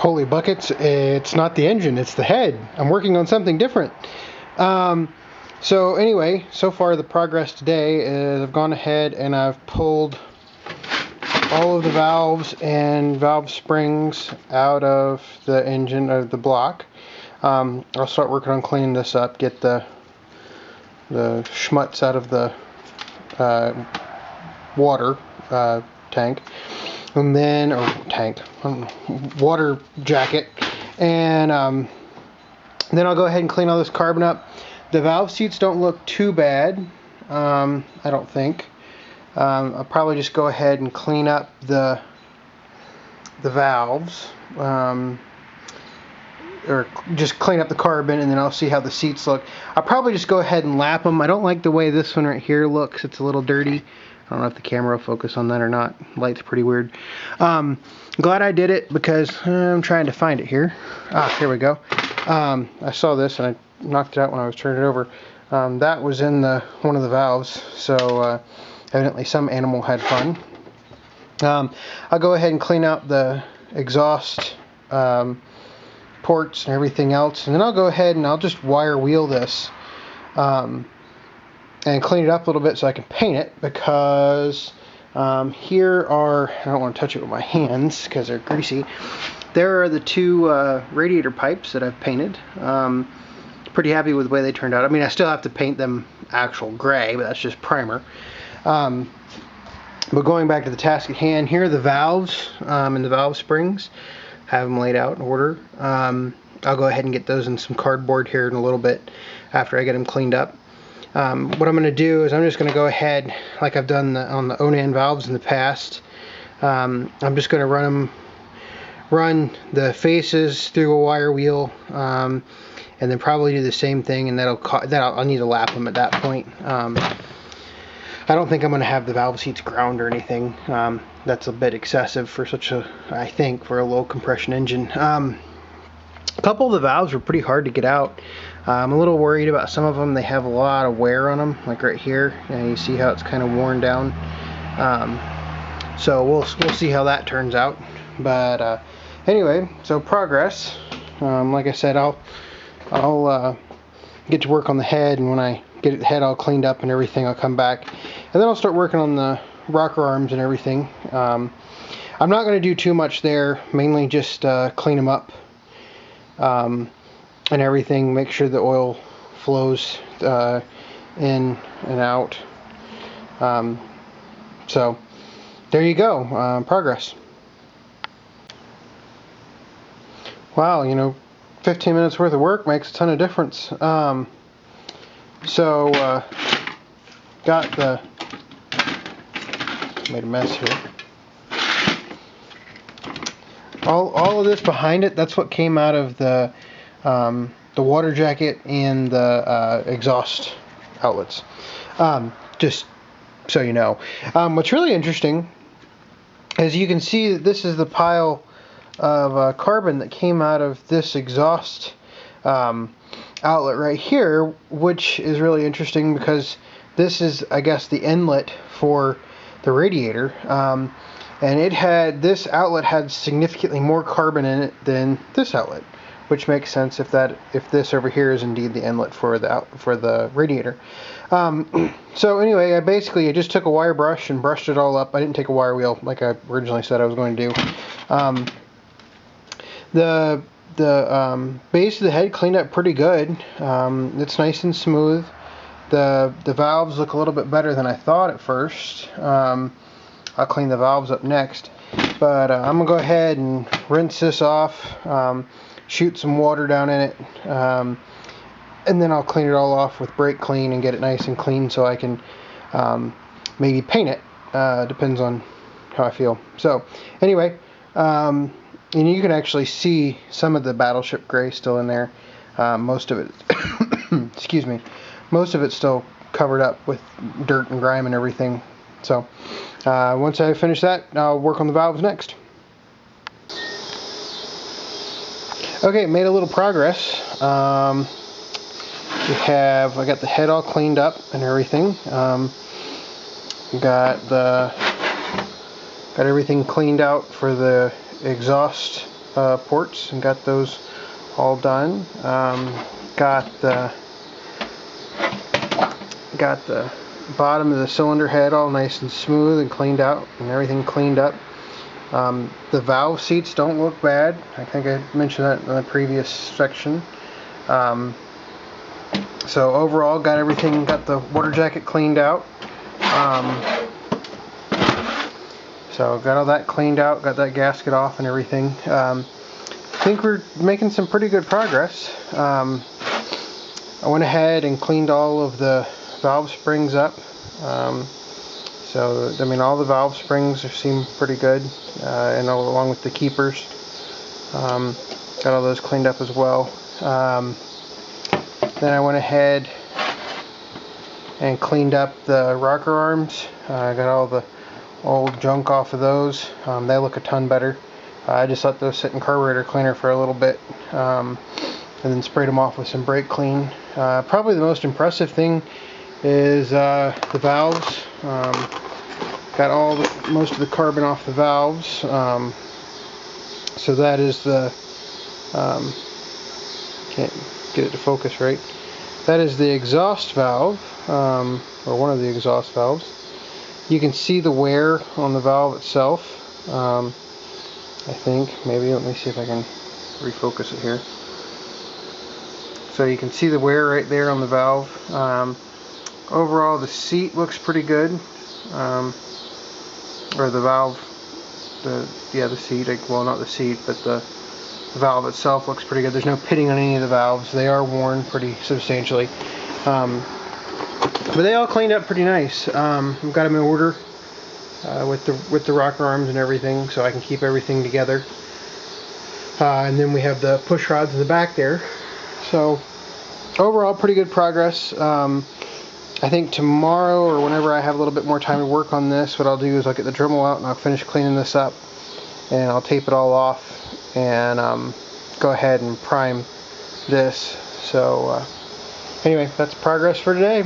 Holy buckets, it's not the engine, it's the head. I'm working on something different. So anyway, so far the progress today is I've gone ahead and I've pulled all of the valves and valve springs out of the engine, of the block. I'll start working on cleaning this up, get the schmutz out of the water tank, and then, water jacket, and then I'll go ahead and clean all this carbon up. The valve seats don't look too bad, I don't think. I'll probably just go ahead and clean up the valves, or just clean up the carbon, and then I'll see how the seats look. I'll probably just go ahead and lap them. I don't like the way this one right here looks. It's a little dirty. I don't know if the camera will focus on that or not. Light's pretty weird. Glad I did it because I'm trying to find it here. Here we go. I saw this and I knocked it out when I was turning it over. That was in one of the valves, so evidently some animal had fun. I'll go ahead and clean out the exhaust ports and everything else, and then I'll go ahead and I'll just wire wheel this and clean it up a little bit so I can paint it, because here are, I don't want to touch it with my hands because they're greasy. There are the two radiator pipes that I've painted. Pretty happy with the way they turned out. I mean, I still have to paint them actual gray, but that's just primer. But going back to the task at hand, here are the valves and the valve springs. Have them laid out in order. I'll go ahead and get those in some cardboard here in a little bit after I get them cleaned up. What I'm going to do is I'm just going to go ahead, like I've done on the Onan valves in the past. I'm just going to run the faces through a wire wheel, and then probably do the same thing, and I'll need to lap them at that point. I don't think I'm going to have the valve seats ground or anything. That's a bit excessive for I think, for a low compression engine. A couple of the valves were pretty hard to get out. I'm a little worried about some of them. They have a lot of wear on them, like right here. You see how it's kind of worn down. So we'll see how that turns out. But anyway, so progress. Like I said, I'll get to work on the head, and when I get the head all cleaned up and everything, I'll come back, and then I'll start working on the rocker arms and everything. I'm not going to do too much there, mainly just clean them up and everything, make sure the oil flows in and out. So there you go, progress. Wow, 15 minutes worth of work makes a ton of difference. Made a mess here. All of this behind it, that's what came out of the water jacket and the exhaust outlets. Just so you know. What's really interesting is you can see that this is the pile of carbon that came out of this exhaust outlet right here, which is really interesting because this is, I guess, the inlet for the radiator, and this outlet had significantly more carbon in it than this outlet, which makes sense if this over here is indeed the inlet for the radiator. So anyway, I just took a wire brush and brushed it all up. I didn't take a wire wheel like I originally said I was going to do. The base of the head cleaned up pretty good. It's nice and smooth. The valves look a little bit better than I thought at first. I'll clean the valves up next, but I'm gonna go ahead and rinse this off, shoot some water down in it, and then I'll clean it all off with brake clean and get it nice and clean so I can maybe paint it. Depends on how I feel. So anyway, and you can actually see some of the battleship gray still in there. Most of it, excuse me, most of it's still covered up with dirt and grime and everything. So once I finish that, I'll work on the valves next. Okay, made a little progress. I got the head all cleaned up and everything. Got everything cleaned out for the exhaust ports and got those all done. Got the bottom of the cylinder head all nice and smooth and cleaned out, and everything cleaned up. The valve seats don't look bad. I think I mentioned that in the previous section. So overall, got the water jacket cleaned out. So got all that cleaned out, got that gasket off and everything. I think we're making some pretty good progress. I went ahead and cleaned all of the valve springs up. So I mean, all the valve springs seem pretty good, and along with the keepers. Got all those cleaned up as well. Then I went ahead and cleaned up the rocker arms. I got all the old junk off of those. They look a ton better. I just let those sit in carburetor cleaner for a little bit, and then sprayed them off with some brake clean. Probably the most impressive thing is the valves. Got most of the carbon off the valves. So that is the can't get it to focus right. That is the exhaust valve, or one of the exhaust valves. You can see the wear on the valve itself. I think maybe, let me see if I can refocus it here. So you can see the wear right there on the valve. Overall, the seat looks pretty good, or the valve, the seat, well, not the seat, but the valve itself looks pretty good. There's no pitting on any of the valves. They are worn pretty substantially, but they all cleaned up pretty nice. I've got them in order with the rocker arms and everything, so I can keep everything together. And then we have the push rods in the back there. So overall, pretty good progress. I think tomorrow, or whenever I have a little bit more time to work on this, what I'll do is I'll get the Dremel out and I'll finish cleaning this up, and I'll tape it all off and go ahead and prime this. So anyway, that's progress for today.